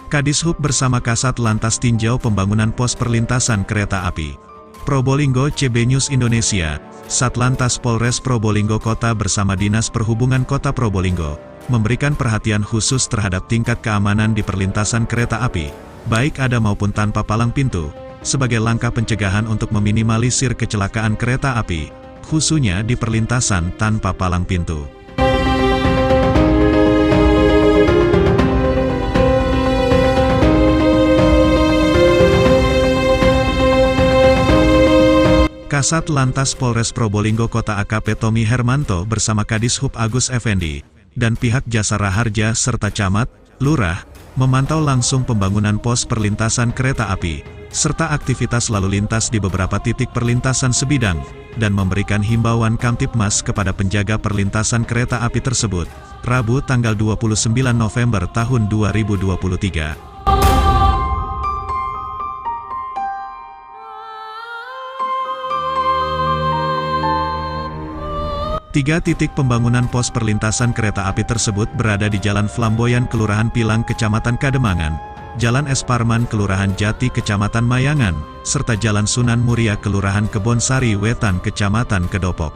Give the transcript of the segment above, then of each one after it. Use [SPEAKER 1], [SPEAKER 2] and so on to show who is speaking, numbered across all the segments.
[SPEAKER 1] Kadishub bersama Kasat Lantas tinjau pembangunan pos perlintasan kereta api. Probolinggo. CB News Indonesia, Satlantas Polres Probolinggo Kota bersama Dinas Perhubungan Kota Probolinggo, memberikan perhatian khusus terhadap tingkat keamanan di perlintasan kereta api, baik ada maupun tanpa palang pintu, sebagai langkah pencegahan untuk meminimalisir kecelakaan kereta api, khususnya di perlintasan tanpa palang pintu. Kasat Lantas Polres Probolinggo Kota AKP Tommy Hermanto bersama Kadishub Agus Effendi, dan pihak Jasa Raharja serta Camat, Lurah, memantau langsung pembangunan pos perlintasan kereta api, serta aktivitas lalu lintas di beberapa titik perlintasan sebidang, dan memberikan himbauan Kamtibmas kepada penjaga perlintasan kereta api tersebut, Rabu tanggal 29 November tahun 2023. Tiga titik pembangunan pos perlintasan kereta api tersebut berada di Jalan Flamboyan Kelurahan Pilang Kecamatan Kademangan, Jalan Es Parman Kelurahan Jati Kecamatan Mayangan, serta Jalan Sunan Muria Kelurahan Kebonsari Wetan Kecamatan Kedopok.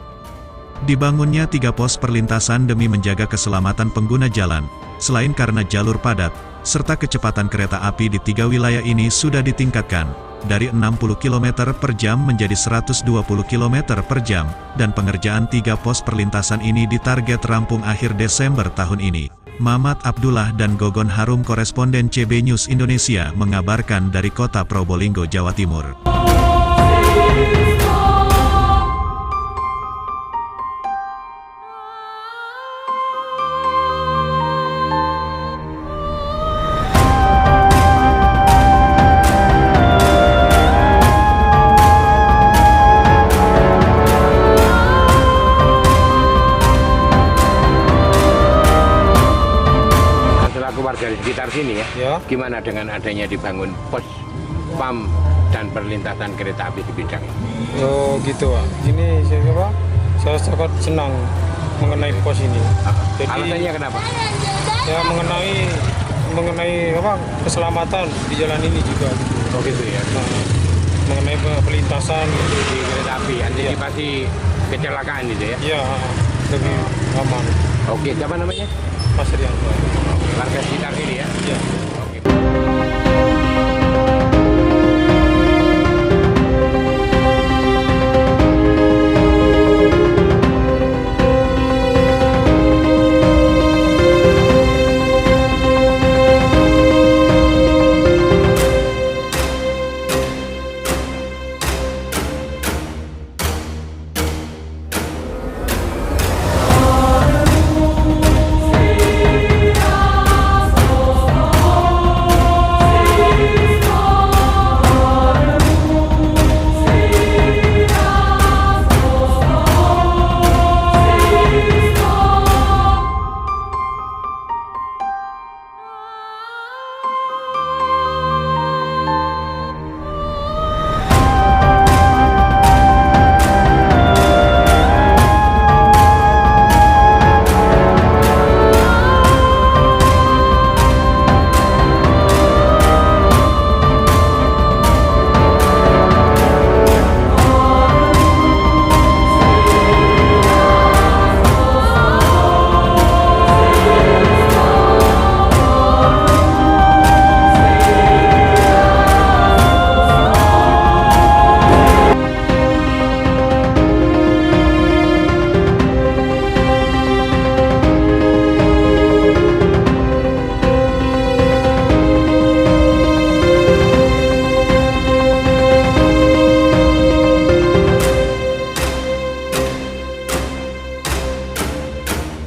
[SPEAKER 1] Dibangunnya tiga pos perlintasan demi menjaga keselamatan pengguna jalan, selain karena jalur padat, serta kecepatan kereta api di tiga wilayah ini sudah ditingkatkan, dari 60 km per jam menjadi 120 km per jam, dan pengerjaan tiga pos perlintasan ini ditarget rampung akhir Desember tahun ini. Mamat Abdullah dan Gogon Harum, koresponden CB News Indonesia, mengabarkan dari Kota Probolinggo, Jawa Timur.
[SPEAKER 2] Warga di sekitar sini ya, gimana dengan adanya dibangun pos PAM dan perlintasan kereta api di bidang ini?
[SPEAKER 3] Oh gitu Pak, ini saya sangat senang mengenai pos ini.
[SPEAKER 2] Jadi, alasannya kenapa?
[SPEAKER 3] Ya mengenai keselamatan di jalan ini juga.
[SPEAKER 2] Oh gitu ya.
[SPEAKER 3] Nah, mengenai perlintasan
[SPEAKER 2] di kereta api, antisipasi kecelakaan gitu ya?
[SPEAKER 3] Iya, lebih aman.
[SPEAKER 2] Oke, siapa namanya?
[SPEAKER 3] Mas Rianto.
[SPEAKER 2] Warga sekitar sini ya?
[SPEAKER 3] Iya.
[SPEAKER 2] Oke.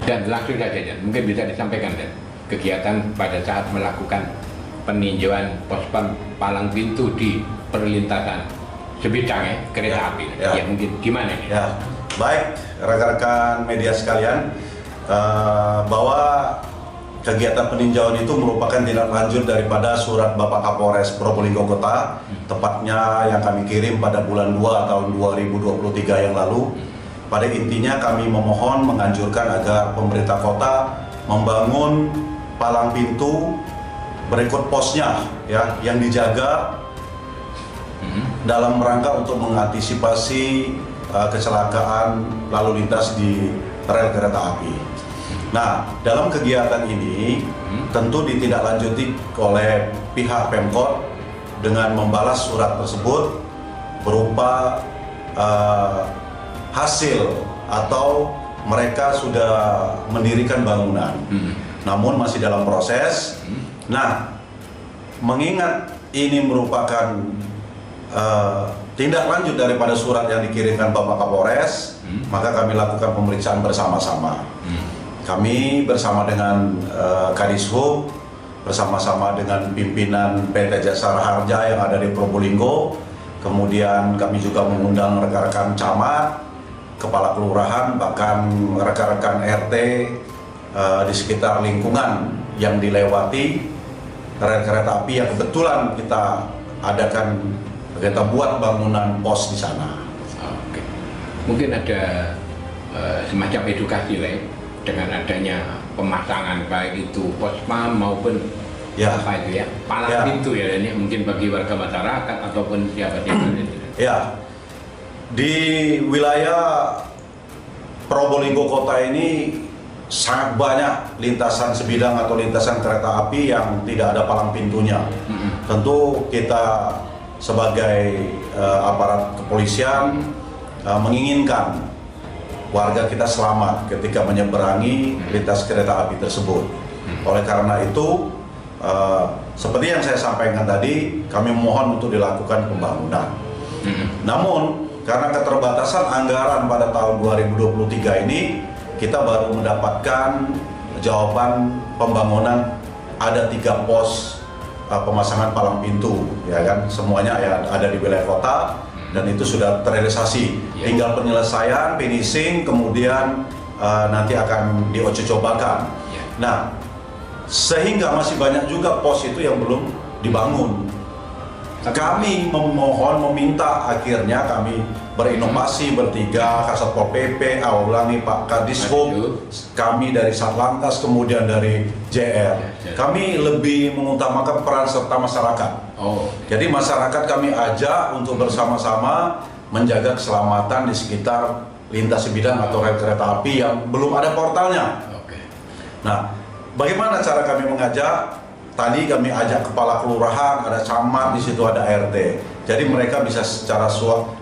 [SPEAKER 2] Dan langsung saja, Dan, mungkin bisa disampaikan, Dan, kegiatan pada saat melakukan peninjauan pos palang pintu di perlintasan sebidang kereta api. Ya, mungkin gimana ini?
[SPEAKER 4] Ya, baik rekan-rekan media sekalian, bahwa kegiatan peninjauan itu merupakan tindak lanjut daripada surat Bapak Kapolres Probolinggo Kota, tepatnya yang kami kirim pada bulan 2 tahun 2023 yang lalu. Pada intinya kami memohon menganjurkan agar pemerintah kota membangun palang pintu berikut posnya ya yang dijaga dalam rangka untuk mengantisipasi kecelakaan lalu lintas di rel kereta api. Nah, dalam kegiatan ini tentu ditindaklanjuti oleh pihak Pemkot dengan membalas surat tersebut berupa hasil atau mereka sudah mendirikan bangunan, namun masih dalam proses. Nah, mengingat ini merupakan tindak lanjut daripada surat yang dikirimkan Bapak Kapolres, maka kami lakukan pemeriksaan bersama-sama. Kami bersama dengan Kadishub, bersama-sama dengan pimpinan PT Jasara Harja yang ada di Probolinggo. Kemudian kami juga mengundang rekan-rekan camat, kepala kelurahan, bahkan rekan-rekan RT di sekitar lingkungan yang dilewati rel kereta api yang kebetulan kita adakan, kita buat bangunan pos di sana.
[SPEAKER 2] Oke. Mungkin ada semacam edukasi lah dengan adanya pemasangan baik itu pospam maupun apa itu ya, palang pintu ya, ini mungkin bagi warga masyarakat ataupun siapa-siapa.
[SPEAKER 4] Ya, di wilayah Probolinggo kota ini sangat banyak lintasan sebidang atau lintasan kereta api yang tidak ada palang pintunya. Tentu kita sebagai aparat kepolisian menginginkan warga kita selamat ketika menyeberangi lintas kereta api tersebut. Oleh karena itu, seperti yang saya sampaikan tadi, kami mohon untuk dilakukan pembangunan. Namun, karena keterbatasan anggaran pada tahun 2023 ini, kita baru mendapatkan jawaban pembangunan ada 3 pos pemasangan palang pintu, ya kan? Semuanya ada di wilayah kota. Dan itu sudah terrealisasi, tinggal penyelesaian, finishing, kemudian nanti akan diuji-cobakan. Nah, sehingga masih banyak juga pos itu yang belum dibangun. Kami memohon, meminta, akhirnya kami berinovasi bertiga, Kasatpol PP, Pak Kadishub, kami dari Satlantas, kemudian dari JR. Kami lebih mengutamakan peran serta masyarakat. Jadi masyarakat kami ajak untuk bersama-sama menjaga keselamatan di sekitar lintas sebidang atau rel kereta api yang belum ada portalnya. Nah, bagaimana cara kami mengajak? Tadi kami ajak kepala kelurahan, ada camat, di situ ada RT. Jadi mereka bisa secara swadaya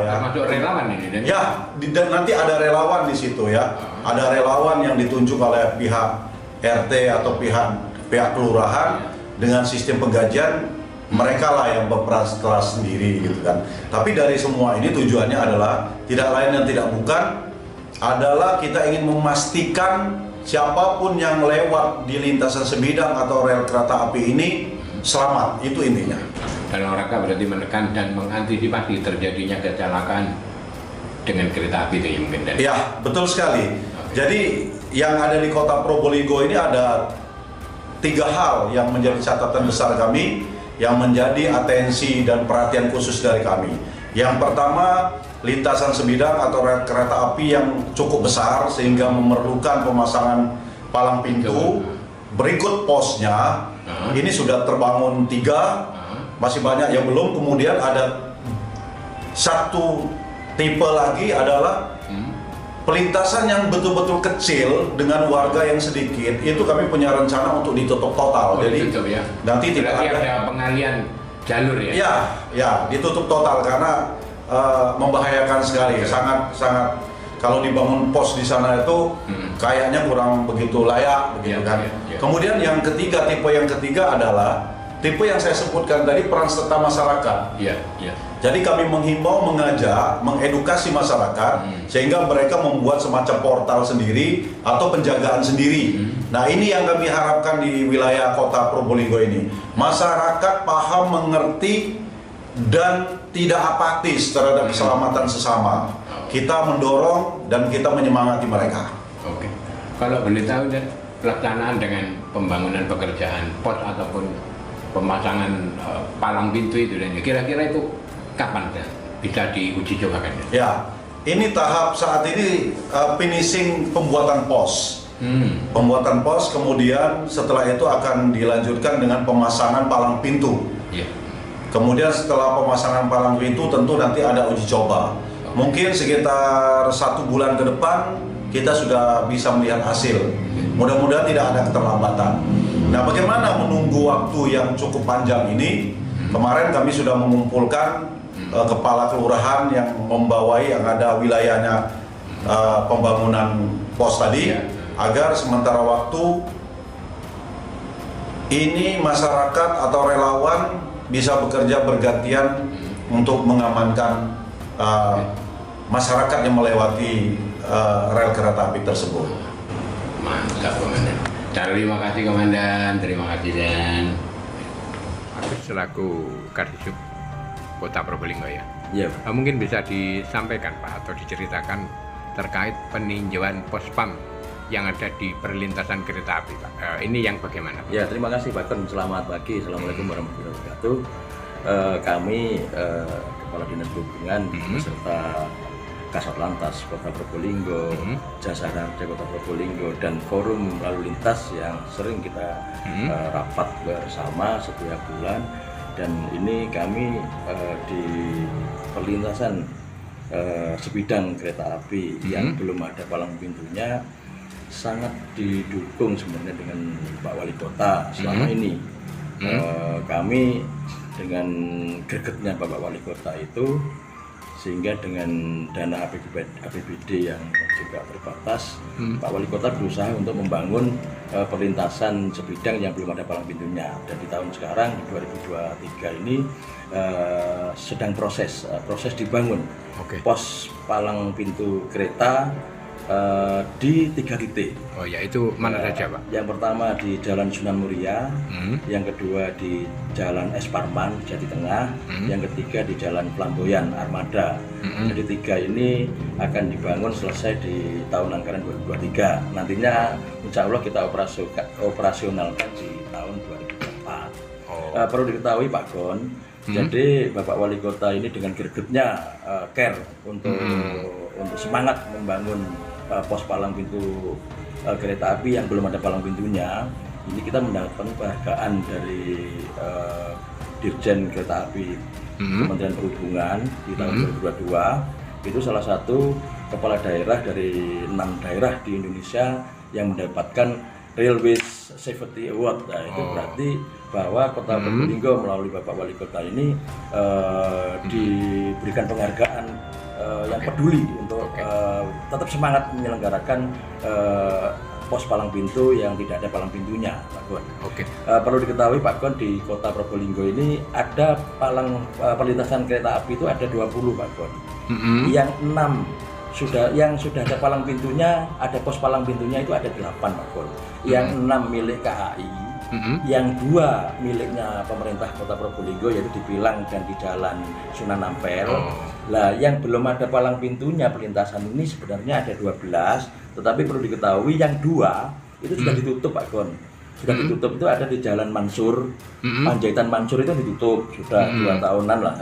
[SPEAKER 4] ya.
[SPEAKER 2] Termasuk relawan ini.
[SPEAKER 4] Ya, dan nanti ada relawan di situ ya. Ada relawan yang ditunjuk oleh pihak RT atau pihak kelurahan dengan sistem penggajian. Mereka lah yang berperan kelas sendiri gitu kan. Tapi dari semua ini tujuannya adalah tidak lain dan tidak bukan adalah kita ingin memastikan siapapun yang lewat di lintasan sebidang atau rel kereta api ini selamat, itu intinya.
[SPEAKER 2] Dalam rangka berarti menekan dan mengantisipasi terjadinya kecelakaan dengan kereta api itu ya mungkin.
[SPEAKER 4] Ya, betul sekali. Jadi yang ada di kota Probolinggo ini ada 3 hal yang menjadi catatan besar kami, yang menjadi atensi dan perhatian khusus dari kami. Yang pertama, lintasan sebidang atau rel kereta api yang cukup besar sehingga memerlukan pemasangan palang pintu. Berikut posnya, ini sudah terbangun 3, masih banyak yang belum. Kemudian ada 1 tipe lagi adalah pelintasan yang betul-betul kecil dengan warga yang sedikit. Itu kami punya rencana untuk ditutup total. Jadi
[SPEAKER 2] ditutup, ya.
[SPEAKER 4] Nanti tidak
[SPEAKER 2] ada pengalian jalur ya?
[SPEAKER 4] Ya, ditutup total karena membahayakan sekali, sangat kalau dibangun pos di sana itu kayaknya kurang begitu layak begitu kan. Kemudian yang ketiga, tipe yang ketiga adalah tipe yang saya sebutkan tadi, peran serta masyarakat. Jadi kami menghimbau, mengajak, mengedukasi masyarakat sehingga mereka membuat semacam portal sendiri atau penjagaan sendiri. Nah, ini yang kami harapkan di wilayah kota Probolinggo ini. Masyarakat paham, mengerti, dan tidak apatis terhadap keselamatan sesama. Kita mendorong dan kita menyemangati mereka.
[SPEAKER 2] Oke. Kalau boleh tahu, dan pelaksanaan dengan pembangunan pekerjaan pos ataupun pemasangan palang pintu itu, dan kira-kira itu kapan bisa diuji cobakan?
[SPEAKER 4] Ya, ini tahap saat ini finishing pembuatan pos. Pembuatan pos, kemudian setelah itu akan dilanjutkan dengan pemasangan palang pintu.
[SPEAKER 2] Iya.
[SPEAKER 4] Kemudian setelah pemasangan palang pintu tentu nanti ada uji coba. Mungkin sekitar 1 bulan ke depan kita sudah bisa melihat hasil. Mudah-mudahan tidak ada keterlambatan. Nah, bagaimana menunggu waktu yang cukup panjang ini? Kemarin kami sudah mengumpulkan kepala kelurahan yang membawai yang ada wilayahnya pembangunan pos tadi, agar sementara waktu ini masyarakat atau relawan bisa bekerja bergantian untuk mengamankan masyarakat yang melewati rel kereta api tersebut.
[SPEAKER 2] Mantap, Komandan. Terima kasih, Komandan. Terima kasih, Dan. Aku selaku Kadisub Kota Probolinggo ya.
[SPEAKER 5] Iya.
[SPEAKER 2] Mungkin bisa disampaikan Pak atau diceritakan terkait peninjauan pospam yang ada di perlintasan kereta api, Pak. Ini yang bagaimana, Pak?
[SPEAKER 5] Ya, terima kasih Pak Kon. Selamat pagi. Assalamualaikum warahmatullahi wabarakatuh. Kami Kepala Dinas Perhubungan beserta Kasat Lantas Kota Probolinggo, Jasa Harja Kota Probolinggo, dan Forum Lalu Lintas yang sering kita rapat bersama setiap bulan. Dan ini kami di perlintasan sebidang kereta api yang belum ada palang pintunya sangat didukung sebenarnya dengan Pak Wali Kota selama ini. Kami dengan gregetnya Bapak Wali Kota itu, sehingga dengan dana APBD yang juga terbatas, Pak Wali Kota berusaha untuk membangun perlintasan sebidang yang belum ada palang pintunya. Dan di tahun sekarang, di 2023 ini sedang proses dibangun pos palang pintu kereta di 3 titik.
[SPEAKER 2] Oh ya, itu mana saja, Pak?
[SPEAKER 5] Yang pertama di Jalan Sunan Muria, yang kedua di Jalan Es Parman Jati Tengah, yang ketiga di Jalan Flamboyan Armada. Jadi 3 ini akan dibangun selesai di tahun anggaran 2023. Nantinya insya Allah kita operasionalkan di tahun 2024. Perlu diketahui Pak Gon, jadi Bapak Wali Kota ini dengan gregetnya care untuk semangat membangun pos palang pintu kereta api yang belum ada palang pintunya. Ini kita mendapatkan penghargaan dari Dirjen Kereta Api Kementerian Perhubungan di tahun 2022. Itu salah satu kepala daerah dari 6 daerah di Indonesia yang mendapatkan Railway Safety Award. Nah, itu berarti bahwa Kota Probolinggo melalui Bapak Wali Kota ini diberikan penghargaan yang peduli untuk tetap semangat menyelenggarakan pos palang pintu yang tidak ada palang pintunya, Pak Gon. Perlu diketahui Pak Gon, di Kota Probolinggo ini ada perlintasan kereta api itu ada 20 Pak Gon. Yang 6 yang sudah ada palang pintunya, ada pos palang pintunya itu ada 8 Pak Gon. Yang 6 milik KAI, yang 2 miliknya pemerintah Kota Probolinggo, yaitu di Pilang dan di Jalan Sunan Ampel. Lah, yang belum ada palang pintunya perlintasan ini sebenarnya ada 12, tetapi perlu diketahui yang 2 itu sudah ditutup Pak Gon. Sudah ditutup, itu ada di Jalan Mansur, Panjaitan Mansur itu ditutup sudah 2 tahunan lah.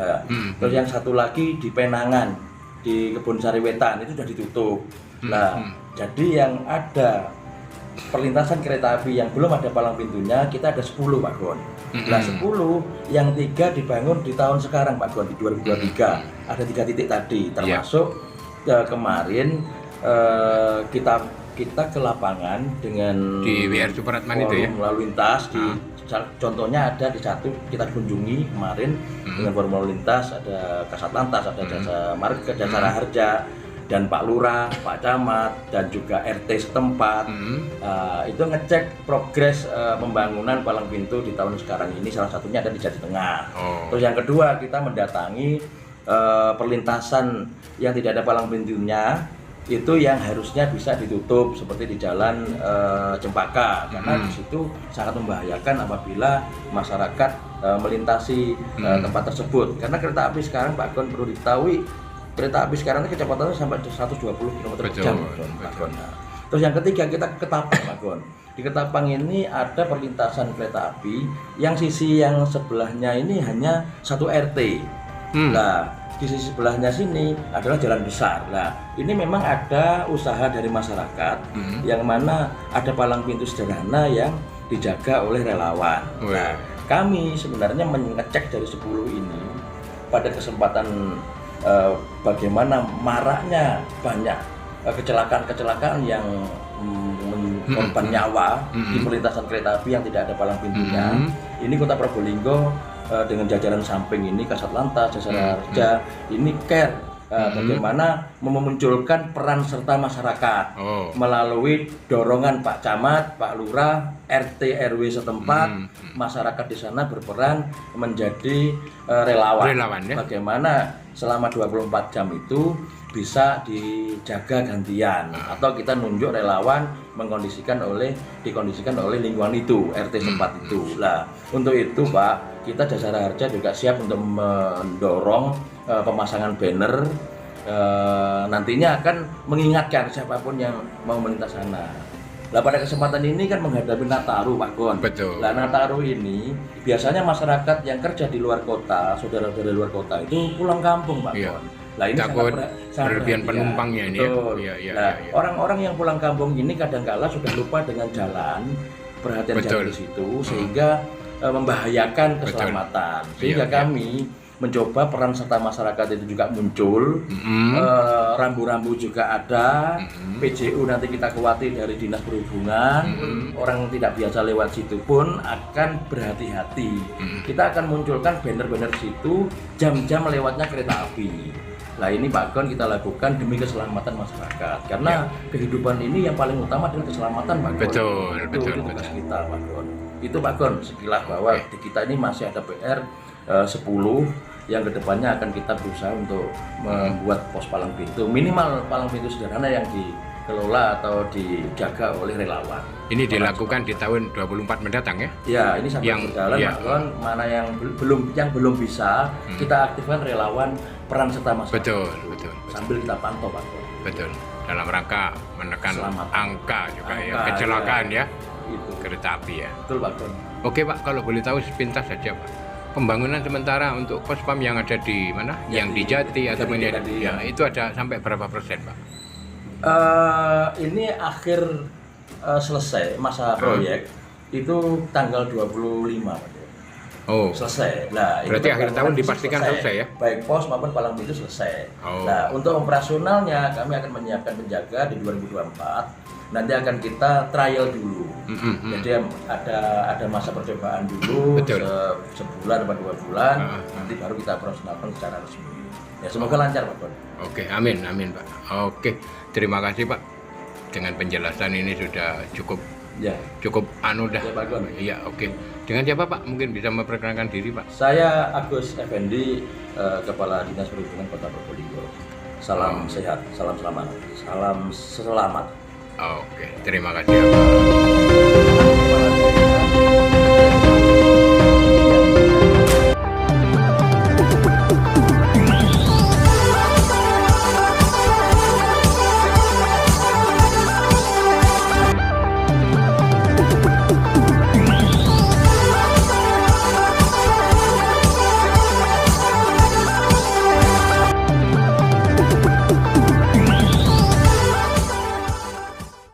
[SPEAKER 5] Terus yang satu lagi di Penangan, di Kebun Sari Wetan itu sudah ditutup. Nah, jadi yang ada perlintasan kereta api yang belum ada palang pintunya kita ada 10 Pak Gon. Nah, 10 yang 3 dibangun di tahun sekarang Pak Gon, di 2023. Ada 3 titik tadi, termasuk kemarin kita ke lapangan dengan
[SPEAKER 2] di WR Supratman itu ya,
[SPEAKER 5] lalu lintas. Contohnya ada di satu kita kunjungi kemarin dengan forum lalu lintas, ada Kasat Lantas, ada Jasa Marga, Jasa Harja, dan Pak Lurah, Pak Camat, dan juga RT setempat. Itu ngecek progres pembangunan palang pintu di tahun sekarang ini, salah satunya ada di Jati Tengah. Terus yang kedua, kita mendatangi perlintasan yang tidak ada palang pintunya, itu yang harusnya bisa ditutup seperti di Jalan Cempaka, karena di situ sangat membahayakan apabila masyarakat melintasi tempat tersebut. Karena kereta api sekarang Pak Gon, perlu diketahui, kereta api sekarang kecepatannya sampai 120 km per jam. Terus yang ketiga, kita ke Ketapang Pak Gon. Di Ketapang ini ada perlintasan kereta api yang sisi yang sebelahnya ini hanya 1 RT. Nah, di sisi sebelahnya sini adalah jalan besar. Nah, ini memang ada usaha dari masyarakat yang mana ada palang pintu sederhana yang dijaga oleh relawan. Nah, kami sebenarnya mengecek dari 10 ini pada kesempatan bagaimana maraknya banyak kecelakaan-kecelakaan yang korban nyawa di perlintasan kereta api yang tidak ada palang pintunya. Ini Kota Probolinggo dengan jajaran samping ini Kasat Lantas, Jasara Harja ini care bagaimana memunculkan peran serta masyarakat melalui dorongan Pak Camat, Pak Lurah, RT RW setempat, masyarakat di sana berperan menjadi relawan ya? Bagaimana selama 24 jam itu bisa dijaga gantian atau kita nunjuk relawan dikondisikan oleh lingkungan itu, RT tempat itu. Lah, untuk itu Pak, kita Jasara Harja juga siap untuk mendorong pemasangan banner nantinya akan mengingatkan siapapun yang mau melintas sana. Lah pada kesempatan ini kan menghadapi Nataru Pak Gon.
[SPEAKER 2] Betul.
[SPEAKER 5] Lah Nataru ini biasanya masyarakat yang kerja di luar kota, saudara-saudara luar kota itu pulang kampung Pak Gon. Lah ini
[SPEAKER 2] takut
[SPEAKER 5] sangat
[SPEAKER 2] berlebihan penumpangnya ini.
[SPEAKER 5] Nah, orang-orang yang pulang kampung ini kadang-kala sudah lupa dengan jalan, perhatian jalan di situ sehingga membahayakan keselamatan. Sehingga kami mencoba peran serta masyarakat itu juga muncul, rambu-rambu juga ada, PJU nanti kita kuati dari Dinas Perhubungan, orang tidak biasa lewat situ pun akan berhati-hati. Kita akan munculkan banner-banner situ jam-jam lewatnya kereta api. Nah ini Pak Gon kita lakukan demi keselamatan masyarakat karena kehidupan ini yang paling utama adalah keselamatan Pak Gon. Betul. Tugas kita Pak Gon. Itu Pak Gon sekilas bahwa di kita ini masih ada PR 10 yang kedepannya akan kita berusaha untuk membuat pos palang pintu, minimal palang pintu sederhana yang dikelola atau dijaga oleh relawan.
[SPEAKER 2] Ini dilakukan di tahun 24 mendatang ya?
[SPEAKER 5] Ya, ini sampai berjalan Pak Gon, mana yang belum bisa kita aktifkan relawan peran serta masyarakat. Betul. Sambil kita pantau Pak Gon. Betul.
[SPEAKER 2] Dalam rangka menekan angka juga kecelakaan ya. Itu kereta api ya.
[SPEAKER 5] Betul Pak Gon.
[SPEAKER 2] Oke Pak, kalau boleh tahu sepintas saja Pak. Pembangunan sementara untuk pospam yang ada di mana? Yang di Jati ataupun itu ada sampai berapa persen Pak?
[SPEAKER 5] Ini akhir selesai masa proyek itu tanggal 25 Pak. Selesai. Nah,
[SPEAKER 2] berarti akhir tahun dipastikan selesai ya?
[SPEAKER 5] Baik pos maupun palang pintu selesai. Nah, untuk operasionalnya kami akan menyiapkan penjaga di 2024. Nanti akan kita trial dulu. Jadi ada masa percobaan dulu sebulan atau 2 bulan. Nanti baru kita operasionalkan secara resmi. Ya semoga lancar Pak Gon.
[SPEAKER 2] Oke, amin Pak. Oke, terima kasih Pak. Dengan penjelasan ini sudah cukup dah.
[SPEAKER 5] Ya, Pak Gon.
[SPEAKER 2] Iya, oke. Dengan siapa Pak? Mungkin bisa memperkenalkan diri Pak.
[SPEAKER 5] Saya Agus Effendi, Kepala Dinas Perhubungan Kota Probolinggo. Salam sehat, salam selamat.
[SPEAKER 2] Oke, terima kasih ya Pak.